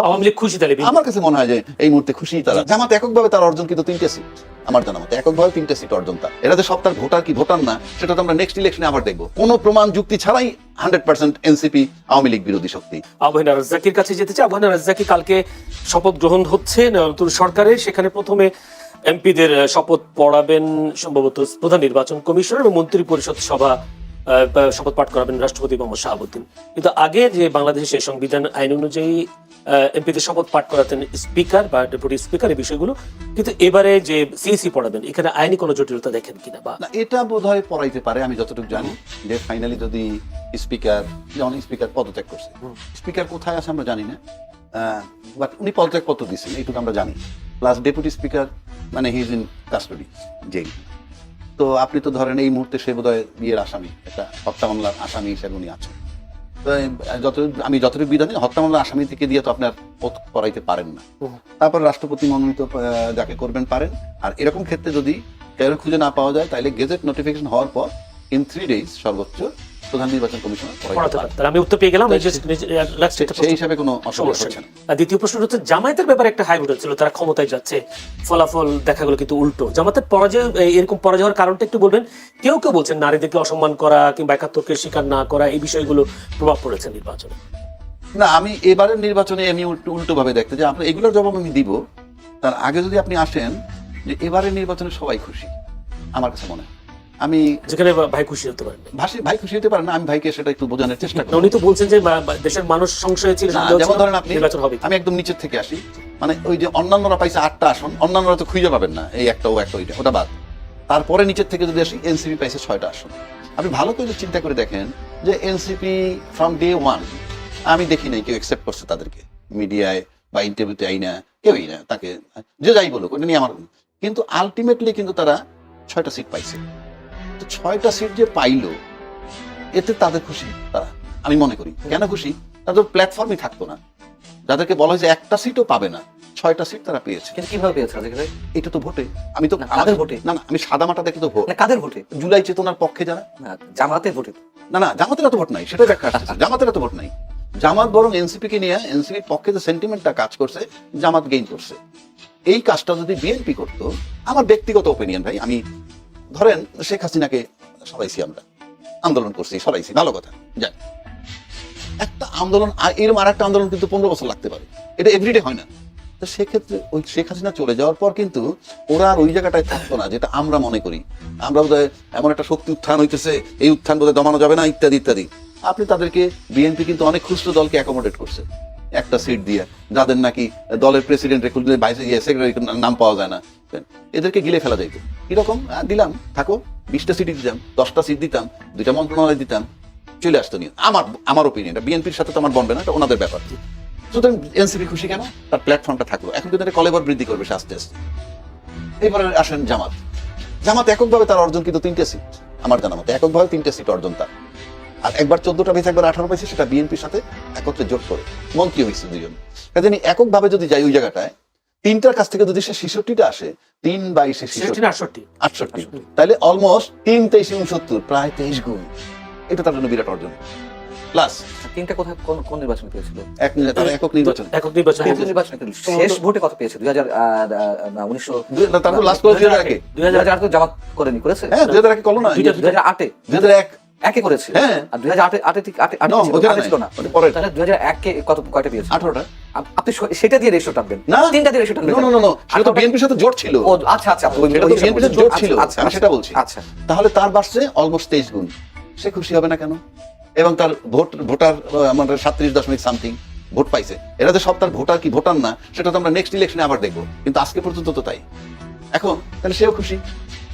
আওয়ামী লীগ খুশি তাহলে আমার কাছে মনে হয় যে এই মুহূর্তে খুশি তারা। জামাত এককভাবে তার অর্জন কিন্তু 3টে সিট, আমার জানা মতে এককভাবে 3টে সিট অর্জন তার। এরা যে সব তার ভোটার কি ভোটার না সেটা তো আমরা নেক্সট ইলেকশনে আবার দেখবো। কোনো প্রমাণ যুক্তি ছাড়াই 100% এনসিপি আওয়ামী লীগ বিরোধী শক্তি। আবহাওয়া রাজ্জাকির কাছে যেতে চাই। আবহাওয়া রাজ্জাকি কালকে শপথ গ্রহণ হচ্ছে নতুন সরকারের, সেখানে প্রথমে এমপিদের শপথ পড়াবেন সম্ভবত প্রধান নির্বাচন কমিশনার এবং মন্ত্রী পরিষদ সভা শপথ পাঠ করাবেন রাষ্ট্রপতি মোহাম্মদ শাহাবুদ্দিন। কিন্তু আগে যে বাংলাদেশের সংবিধান আইন অনুযায়ী এমপিদের শপথ পাঠ করাতেন স্পিকার বা ডেপুটি স্পিকার, এই বিষয়গুলো, কিন্তু এবারে যে সিইসি পড়াবেন এখানে আইনি কোনো জটিলতা দেখেন কিনা? বা এটা বোধহয় পড়াইতে পারে, আমি যতটুকু জানি যে ফাইনালি যদি স্পিকার, যেমন স্পিকার পদত্যাগ করছে, স্পিকার কোথায় আছে আমরা জানি না, বাট উনি পদত্যাগ পত্র দিচ্ছেন এইটুকু আমরা জানি। প্লাস ডেপুটি স্পিকার মানে he is in custody, jail. তো আপনি তো ধরেন এই মুহূর্তে সে বোধহয় বিয়ের আসামি, একটা হত্যা মামলার আসামি হিসেবে উনি আছেন। তো আমি যতটুকু বিধানে হত্যা মামলার আসামি থেকে দিয়ে তো আপনার পথ করাইতে পারেন না। তারপর রাষ্ট্রপতি মনোনীত যাকে করবেন পারেন। আর এরকম ক্ষেত্রে যদি কেউ খুঁজে না পাওয়া যায় তাহলে গেজেট নোটিফিকেশন হওয়ার পর ইন 3 days সর্বোচ্চ প্রধান নির্বাচন কমিশনার পড়াতে পারেন। আমি উত্তর পেয়ে গেলাম, সেই হিসাবে কোনো অসুবিধা হচ্ছে না। দ্বিতীয় প্রশ্ন হচ্ছে জামায়াতের ব্যাপারে একটা হাই ভোট ছিল, তারা ক্ষমতায় যাচ্ছে, ফলাফল দেখা গেল কিন্তু উল্টো। জামায়াতের পরাজয়, এরকম পরাজয় হওয়ার কারণটা একটু বলবেন? কেউ কেউ বলছেন নারীদেরকে অসম্মান করা কিংবা একাত্তরকে স্বীকার না করা, এই বিষয়গুলো প্রভাব পড়েছে নির্বাচনে। না, আমি এবারের নির্বাচনে আমি উল্টো ভাবে দেখতে যে আপনি এগুলোর জবাব আমি দিব। তার আগে যদি আপনি আসেন যে এবারের নির্বাচনে সবাই খুশি, আমার কাছে মনে হয়। আমি যেখানে ভাই খুশি হতে পারেন, ভাই খুশি হতে পারেন না, আমি ভাইকে সেটা একটু বোঝানোর চেষ্টা করি। উনি তো বলছেন যে দেশের মানুষ সংশয়ে ছিল, যেমন ধরেন আপনি, নির্বাচন হবে। আমি একদম নিচের থেকে আসি, মানে ওই যে অন্যান্যরা পাইছে 8টা আসন, অন্যান্যরা তো খুঁজে পাবেন না, এই একটা ও একটা ওটা বাদ। তারপরে নিচের থেকে যদি আসি, এনসিপি পাইছে 6টা আসন। আপনি ভালো করে চিন্তা করে দেখেন যে এনসিপি ফ্রম ডে 1 আমি দেখি নাই কেউ অ্যাকসেপ্ট করছে তাদেরকে, মিডিয়ায় বা ইন্টারভিউতে আই না, কেউই না, তাকে যে যাই বলুক ওটা নিয়ে আমার। কিন্তু আলটিমেটলি কিন্তু তারা 6টা সিট পাইছে। তো 6টা সিট যে পাইলো এতে তাদের খুশি তারা, আমি মনে করি। কেন খুশি? তাদের প্ল্যাটফর্মই থাকতো না, যাদেরকে বলা হয় যে একটা সিটও পাবে না, 6টা সিট তারা পেয়েছে। কিন্তু কিভাবে পেয়েছে? এটা তো ভোটে, আমি তো কাদের ভোটে? না আমি সাদা মাটা দেখে তো ভোট। কাদের ভোটে? জুলাই চেতনার পক্ষে যারা, জামাতের ভোটে। না জামাতের এত ভোট নাই, সেটা ব্যাখ্যা আসছে। জামাতের এত ভোট নাই। জামাত বরং এনসিপি কে নিয়ে, এনসিপির পক্ষে যে সেন্টিমেন্টটা কাজ করছে, জামাত গেইন করছে। এই কাজটা যদি বিএনপি করতো, আমার ব্যক্তিগত ওপিনিয়ন ভাই, আমি ধরেন শেখ হাসিনাকে সরাইছি, আমরা আন্দোলন করছি, সরাইছি, ভালো কথা, যাই। একটা আন্দোলন এরকম আর একটা আন্দোলন কিন্তু 15 বছর লাগতে পারে, এটা এভরিডে হয় না। তো সেক্ষেত্রে ওই শেখ হাসিনা চলে যাওয়ার পর কিন্তু ওরা আর ওই জায়গাটায় থাকতো না, যেটা আমরা মনে করি। আমরা বোধহয় এমন একটা শক্তি উত্থান হইতেছে, এই উত্থান বোধহয় দমানো যাবে না, ইত্যাদি ইত্যাদি। আপনি তাদেরকে, বিএনপি কিন্তু অনেক খুচরো দলকে অ্যাকোমোডেট করছে একটা সিট দিয়ে, যাদের নাকি দলের প্রেসিডেন্ট সেক্রেটারি নাম পাওয়া যায় না, এদেরকে গিলে ফেলা যাইতো। এরকম দিলাম, থাকো, 20টা সিট দিতাম, 10টা সিট দিতাম, 2টা মন্ত্রণালয় দিতাম, চলে আসতো নিয়ে। আমার ওপিনিয়ন, বিএনপির সাথে তো আমার বনবে না, এটা ওনাদের ব্যাপার। সুতরাং এনসিপি খুশি কেন? তার প্ল্যাটফর্মটা থাকলো। এখন কিন্তু এটা কলেবর বৃদ্ধি করবে আস্তে আস্তে। এবারে আসেন জামাত এককভাবে তার অর্জন কিন্তু 3টে সিট, আমার জানা মতে এককভাবে 3টে সিট অর্জন তার। আর একবার 14টা পেয়েছে, একবার 18 পেয়েছে, সেটা বিএনপির সাথে একত্রে জোট করে মন্ত্রী হয়েছে দুজন। কাজে এককভাবে যদি যাই ওই জায়গাটায়, 3টার কাছ থেকে যদি সে 66টা আসে, 3 22 68, তাহলে অলমোস্ট 3 23 69, প্রায় 23 গুণ। এটা তার জন্য বিরাট অর্জন। প্লাস 3টা কোথায় কোন নির্বাচনে পেয়েছিল? একক নির্বাচন শেষ ভোটে কত পেয়েছে? 2019 তারপর লাস্ট করে 2008 তো জামাত করেছে। হ্যাঁ 2008 করলো না, 2008 একে করেছে। হ্যাঁ, আর 2008 ছিল না, তাহলে 2001 কে কয়টা পেয়েছে? 18টা। আপনি সেটা দিয়ে রেশিও টানবেন না, 3টা দিয়ে রেশিও টানবেন। না সেটা তো বিএনপির সাথে জোট ছিল। ও আচ্ছা, সেটা তো বিএনপির সাথে জোট ছিল, আমি সেটা বলছি। আচ্ছা, তাহলে তার বাড়ছে অলমোস্ট 23 গুণ। সে খুশি হবে না কেন? এবং তার ভোটার আমাদের 37 সামথিং ভোট পাইছে। এরা যে সব তার ভোটার কি ভোটার না সেটা তো আমরা নেক্সট ইলেকশনে আবার দেখবো, কিন্তু আজকে পর্যন্ত তো তাই। এখন তাহলে সেও খুশি,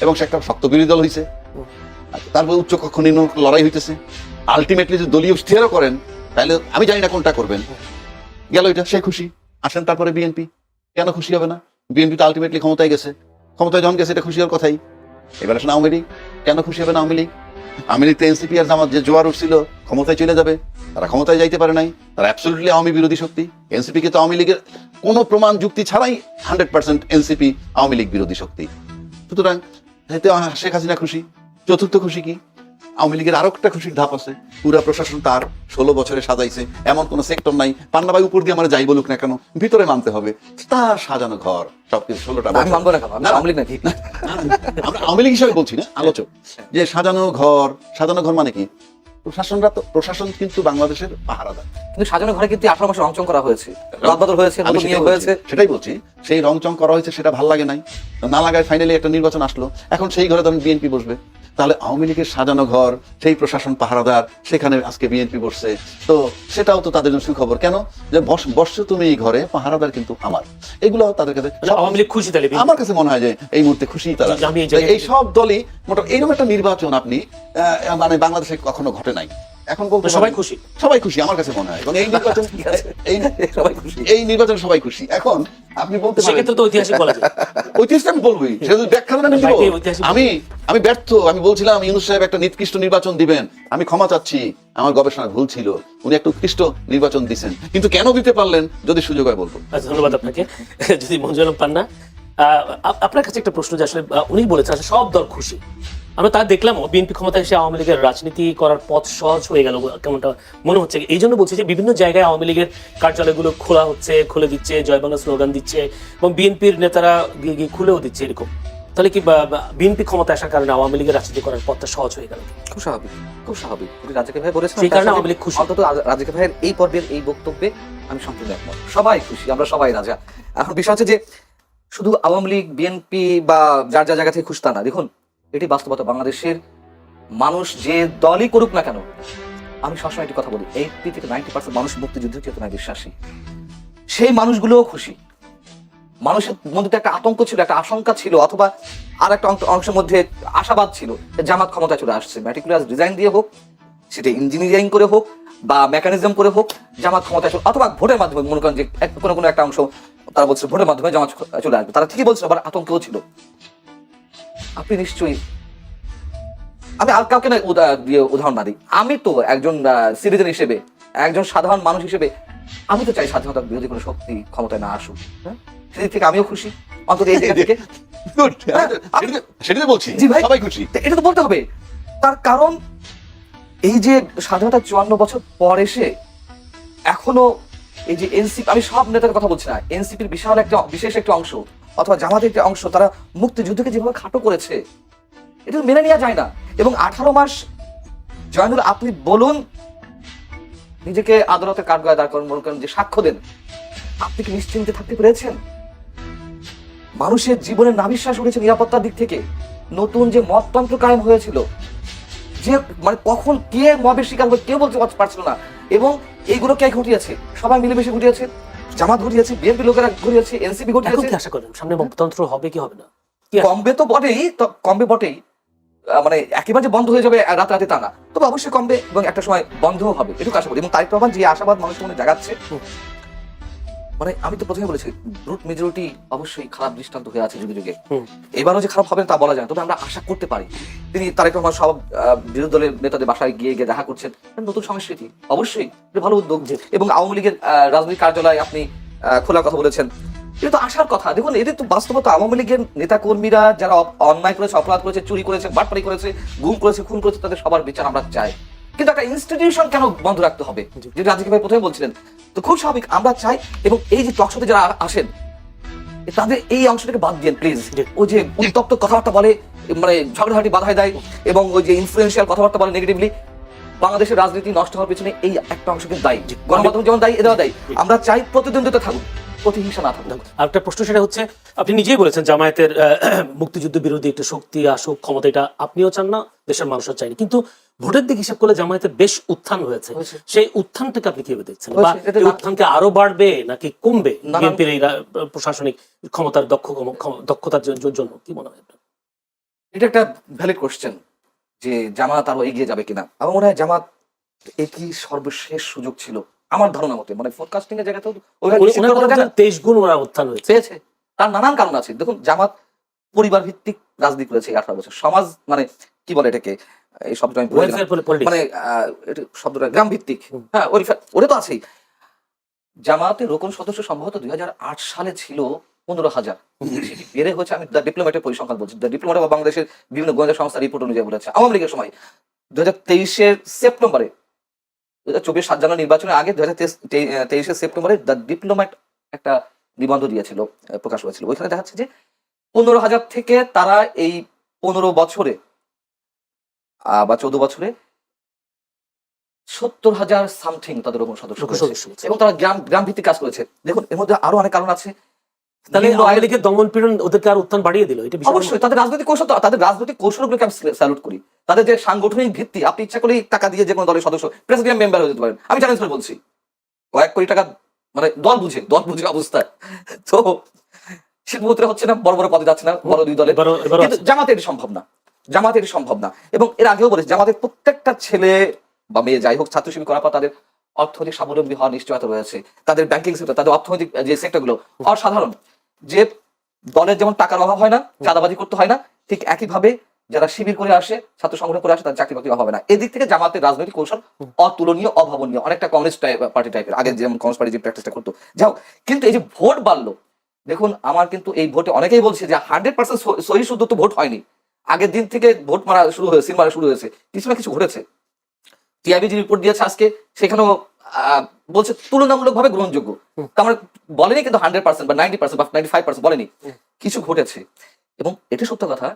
এবং সে একটা শক্ত বিরোধী দল হয়েছে, তারপর উচ্চ কক্ষ নিম্ন লড়াই হইতেছে। আলটিমেটলি যদি দলীয় স্থিরও করেন, তাহলে আমি জানি না কোনটা করবেন, গেল এটা, সে খুশি। আসেন তারপরে বিএনপি, কেন খুশি হবে না? বিএনপি তো আলটিমেটলি ক্ষমতায় গেছে, ক্ষমতায় যখন গেছে এটা খুশি হওয়ার কথাই। এবার আসেন আওয়ামী লীগ, কেন খুশি হবে না আওয়ামী লীগ? আওয়ামী লীগ তো এনসিপি আর জামাত যে জোয়ার উঠছিল, ক্ষমতায় চলে যাবে, তারা ক্ষমতায় যাইতে পারে নাই, তারা অ্যাবসলিউটলি আওয়ামী বিরোধী শক্তি। এনসিপি কে তো আওয়ামী লীগের কোনো প্রমাণ যুক্তি ছাড়াই 100% এনসিপি আওয়ামী লীগ বিরোধী শক্তি। সুতরাং এতে শেখ হাসিনা খুশি। চতুর্থ খুশি কি? আওয়ামী লীগের আরো একটা খুশির ধাপ আছে, পুরা প্রশাসন তার 16 বছরে সাজাইছে, এমন কোন সেক্টর নাই পান্না ভাই উপর দিয়ে আমার যাই বলুক না কেন ভিতরে মানতে হবে তার সাজানো ঘর সবকিছু 16টা আমি মানবো না কেন? আমি আওয়ামী লীগ নাকি? আমরা আওয়ামী লীগ হিসাবে বলছি না, আলোচক যে সাজানো ঘর মানে কি? প্রশাসন কিন্তু বাংলাদেশের পাহারাদার। কিন্তু সাজানো ঘরে কিন্তু 18 মাসে রংচং করা হয়েছে, রদবদল হয়েছে, আমি নতুন নিয়োগ হয়েছে। সেটাই বলছি, সেই রংচং করা হয়েছে, সেটা ভাল লাগে নাই, না লাগায় ফাইনালি একটা নির্বাচন আসলো, এখন সেই ঘরে তখন বিএনপি বসবে। তাহলে আওয়ামী লীগের সাজানো ঘর, সেই প্রশাসন পাহারাদার, সেখানে আজকে বিএনপি বসছে, তো সেটাও তো তাদের জন্য সুখবর। কেন যে বসছো তুমি এই ঘরে, পাহারাদার কিন্তু আমার। এগুলো তাদের কাছে আওয়ামী লীগ খুশি তাহলে আমার কাছে মনে হয় যে এই মুহূর্তে খুশি তারা। এই সব দলই মোটামুটি এইরকম একটা নির্বাচন আপনি মানে বাংলাদেশে কখনো ঘটে নাই। এখন বলতে সবাই খুশি, সবাই খুশি আমার কাছে মনে হয়, এবং এই নির্বাচন সবাই খুশি, এই নির্বাচন সবাই খুশি। এখন আপনি বলতে পারেন সেক্ষেত্রে তো ঐতিহাসিক বলা যায়। ঐতিহাসিক আমি বলবোই, সেটা যদি ব্যাখ্যা দেন আমি দিব। আমি ব্যর্থ, আমি বলছিলাম ইউনূস সাহেব একটা নিকৃষ্ট নির্বাচন দিবেন, আমি ক্ষমা চাচ্ছি, আমার গবেষণা ভুল ছিল, উনি একটা উৎকৃষ্ট নির্বাচন দিচ্ছেন, কিন্তু কেন দিতে পারলেন যদি সুযোগ হয় বলবো। ধন্যবাদ আপনাকে। যদি মঞ্জুর আলম পান্না, আপনার কাছে একটা প্রশ্ন, যে আসলে উনি বলেছেন আসলে সব দল খুশি, আমরা তা দেখলাম বিএনপি ক্ষমতায় এসে আওয়ামী লীগের রাজনীতি করার পথ সহজ হয়ে গেল কেমনটা মনে হচ্ছে। এই জন্য বলছি যে বিভিন্ন জায়গায় আওয়ামী লীগের কার্যালয়গুলো খোলা হচ্ছে, খুলে দিচ্ছে, জয় বাংলা স্লোগান দিচ্ছে, এবং বিএনপির নেতারা গিয়ে খুলেও দিচ্ছে এরকম। তাহলে কি বিএনপি ক্ষমতা আসার কারণে আওয়ামী লীগের রাজনীতি করার পথটা সহজ হয়ে গেল? খুব স্বাভাবিক, খুব স্বাভাবিক। রাজাকে ভাই বলেছেন, সেই কারণে আওয়ামী লীগ খুশি। অন্তত রাজাকে ভাইয়ের এই পর্বের এই বক্তব্যে আমি সম্পূর্ণ একমত। সবাই খুশি, আমরা সবাই রাজা। এখন বিষয় হচ্ছে যে শুধু আওয়ামী লীগ, বিএনপি বা যার যার জায়গা থেকে খুশি তা না। দেখুন, এটি বাস্তবতা। বাংলাদেশের মানুষ যে দলই করুক না কেন, আমি সবসময় একটি কথা বলি, 80 থেকে 90% মানুষ মুক্তিযুদ্ধের চেতনায় বিশ্বাসী। সেই মানুষগুলোও খুশি। মানুষের মধ্যে একটা আতঙ্ক ছিল, একটা আশঙ্কা ছিল, অথবা আর একটা অংশের মধ্যে আশাবাদ ছিল জামাত ক্ষমতায় চলে আসছে। ম্যাটিকুলাস ডিজাইন দিয়ে হোক, সেটা ইঞ্জিনিয়ারিং করে হোক বা মেকানিজম করে হোক, জামাত ক্ষমতায় চলে, অথবা ভোটের মাধ্যমে, মনে করেন যে কোনো একটা অংশ তারা বলছে ভোটের মাধ্যমে জামাত চলে আসবে, তারা ঠিকই বলছিল, আবার আতঙ্কেও ছিল। আপনি নিশ্চয়ই, আমি আর কাউকে না উদাহরণ না দিই, আমি তো একজন সিটিজেন হিসেবে, একজন সাধারণ মানুষ হিসেবে আমি তো চাই স্বাধীনতার বিরোধী কোনো শক্তি ক্ষমতায় না আসুক। হ্যাঁ, সেদিক থেকে আমিও খুশি, অন্তত এই জায়গা থেকে। সেটাই বলছি, জি ভাই, সবাই খুশি। এটা তো বলতে হবে। তার কারণ এই যে স্বাধীনতার 54 বছর পর এসে এখনো এই যে এনসিপি, আমি সব নেতার কথা বলছি না, এনসিপির বিশেষ একটা অংশ অথবা জামাতের একটা অংশ, তারা মুক্তিযুদ্ধকে যেভাবে খাটো করেছে, এটা মেনে নেওয়া যায় না। এবং 18 মাস, জয়নুল আপনি বলুন, নিজেকে আদালতের কাঠগড়ায় দাঁড় করেন, মনে করেন যে সাক্ষ্য দেন, আপনি কি নিশ্চিন্তে থাকতে পেরেছেন? মানুষের জীবনের নাভিশ্বাস উঠেছে নিরাপত্তার দিক থেকে। নতুন যে মততন্ত্র কায়েম হয়েছিল, যে মানে কখন কে মবের শিকার হবে কেউ বলতে পারছিল না, এবং এইগুলো কে ঘটিয়েছে? সবাই মিলেমিশে ঘটিয়েছে। জামাত ঘটিয়েছে, বিএনপি লোকেরা ঘটিয়েছে, এনসিপি ঘটিয়েছে। কি আশা করেন সামনে মততন্ত্র হবে কি হবে না? কমবে তো বটেই, কমবে বটেই, মানে একেবারে যে বন্ধ হয়ে যাবে রাতে তা না, তবে অবশ্যই কমবে এবং একটা সময় বন্ধও হবে, এটুকু আশা করি। এবং তারিক রহমান যে আশাবাদ মানুষের মনে জাগাচ্ছে, মানে আমি তো প্রথমে বলেছি ব্রুট মেজরিটি অবশ্যই খারাপ দৃষ্টান্ত হয়ে আছে যুগে যুগে, এবারও যে খারাপ হবে তা বলা যায় না, তবে আমরা আশা করতে পারি। তিনি তারিক রহমান সব বিরোধী দলের নেতাদের বাসায় গিয়ে দেখা করছেন, নতুন সংস্কৃতি, অবশ্যই এটা ভালো উদ্যোগ। এবং আওয়ামী লীগের রাজনৈতিক কার্যালয় আপনি খোলার কথা বলেছেন, এটা তো আসার কথা। দেখুন, এদের তো বাস্তবতা, আওয়ামী লীগের নেতা কর্মীরা যারা অন্যায় করেছে, অপরাধ করেছে, চুরি করেছে, বাটপারি করেছে, গুম করেছে, খুন করেছে, তাদের সবার বিচার আমরা চাই। কিন্তু একটা ইনস্টিটিউশন কেন বন্ধ রাখতে হবে, যেটা রাজীব ভাই প্রথমে বলছিলেন, তো খুব স্বাভাবিক আমরা চাই। এবং এই যে টকশোতে যারা আসেন, তাদের এই অংশটাকে বাদ দিন প্লিজ। ওই যে উত্তপ্ত কথাবার্তা বলে, মানে ঝগড়াঝাটি বাধায় দেয়, এবং ওই যে ইনফ্লুয়েন্সিয়াল কথাবার্তা বলে নেগেটিভলি, বাংলাদেশের রাজনীতি নষ্ট হওয়ার পেছনে এই একটা অংশ কিন্তু দায়ী। গণমাধ্যম যেমন দায়ী, এটাও দায়ী। আমরা চাই প্রতিদ্বন্দ্বিতা থাকুক, প্রতিহিংসা না থাকুক। আর একটা প্রশ্ন, সেটা হচ্ছে আপনি নিজেই বলেছেন জামায়াতের মুক্তিযুদ্ধ বিরোধী একটা শক্তি আসুক ক্ষমতা, এটা আপনিও চান না, দেশের মানুষও চায়নি, কিন্তু ভোটের দিক হিসাব করলে জামায়াতের বেশ উত্থান হয়েছে। সেই উত্থানটাকে আপনি কিভাবে দেখছেন, বা এই উত্থানকে আরো বাড়বে নাকি কমবে বিএনপির এই প্রশাসনিক ক্ষমতার দক্ষতার জন্য, কি মনে হয়? এটা একটা ভ্যালিড কোশ্চেন যে জামাত আরো এগিয়ে যাবে কিনা। আমার মনে হয় জামাত একই সর্বশেষ সুযোগ ছিল আমার ধারণা মতে, মানে ফোরকাস্টিং এর জায়গাতেও 23 গুণ ওরা উত্থান পেয়েছে। তার নানান কারণ আছে। দেখুন, জামাত পরিবার ভিত্তিক রাজনীতি করেছে 18 বছর, সমাজ মানে কি বলে এটাকে, এই শব্দটা আমি মানে এটা শব্দটা গ্রাম ভিত্তিক, হ্যাঁ ওটা তো আছেই। জামাতের রোকন সদস্য সম্ভবত 2008 সালে ছিল 15,000, সেটি বেড়ে হয়েছে, আমি দ্য ডিপ্লোম্যাটের পরিসংখ্যান বলছি, দ্য ডিপ্লোম্যাট বাংলাদেশের বিভিন্ন গোয়েন্দা সংস্থার রিপোর্ট অনুযায়ী বলেছে, আওয়ামী লীগের সময় 2023 সেপ্টেম্বরে 2024 7 জানুয়ারি নির্বাচনের আগে 2023 সেপ্টেম্বরে দ্য ডিপ্লোম্যাট একটা নিবন্ধ দিয়েছিল, প্রকাশ হয়েছিল। ওইখানে দেখা যাচ্ছে যে 15,000 থেকে তারা এই 15 বছরে বা 14 বছরে 70,000 সামথিং তাদের ওরকম সদস্য হয়েছে। এবং তারা গ্রাম ভিত্তিক কাজ করেছে। দেখুন এর মধ্যে আরো অনেক কারণ আছে। তাহলে আওয়ামী লীগের দমন পীড়ন ওদেরকে আর উত্থান বাড়িয়ে দিল, এটা বিষয়। অবশ্যই তাদের রাজনৈতিক কৌশল, তাদের রাজনৈতিক কৌশলগুলোকে আমি স্যালুট করি। তাদের যে সাংগঠনিক ভিত্তি, আপনি ইচ্ছা করেই টাকা দিয়ে যে কোনো দলের সদস্য প্রেসিডেন্ট মেম্বার হয়ে যেতে পারেন। আমি চ্যালেঞ্জ করে বলছি, কয়েক কোটি টাকা, মানে দল বুঝে অবস্থায়। তো শিল্পপতিরা হচ্ছে না, বড় বড় পদে যাচ্ছে না বড় দুই দলে, কিন্তু জামাতে এটি সম্ভব না। জামাতে এটি সম্ভব না। এবং এর আগেও বলেছি, জামাতের প্রত্যেকটা ছেলে বা মেয়ে যাই হোক ছাত্র শিবির করার পর তাদের অর্থনৈতিক স্বাবলম্বী হওয়ার নিশ্চয়তা রয়েছে। তাদের ব্যাংকিং সেক্টর, তাদের অর্থনৈতিক যে সেক্টরগুলো অসাধারণ। যে দলের যেমন টাকার অভাব হয় না, চাঁদাবাজি করতে হয় না, ঠিক একইভাবে যারা শিবির করে আসে, ছাত্র সংগঠন করে আসে, তাদের চাকরি বাকরি অভাব হয় না। এদিক থেকে জামাতের রাজনৈতিক কৌশল অতুলনীয়, অভাবনীয়, অনেকটা কংগ্রেস পার্টি টাইপের, আগে যেমন কংগ্রেস পার্টি যে প্র্যাকটিসটা করতো। যাও, কিন্তু এই যে ভোট বাড়লো, দেখুন আমার কিন্তু এই ভোটে অনেকেই বলছে যে 100% সহি শুদ্ধ তো ভোট হয়নি। আগের দিন থেকে ভোট মারা শুরু হয়েছে, সিল মারা শুরু হয়েছে, কিছু না কিছু ঘটেছে। টিআইবি যে রিপোর্ট দিয়েছে আজকে, সেখানেও বলছে তুলনামূলকভাবে গ্রহণযোগ্য। আমার বলেনি কিন্তু 100% বা 90% বা 95% বলেনি, কিছু ঘটেছে। এবং এটা সত্য কথা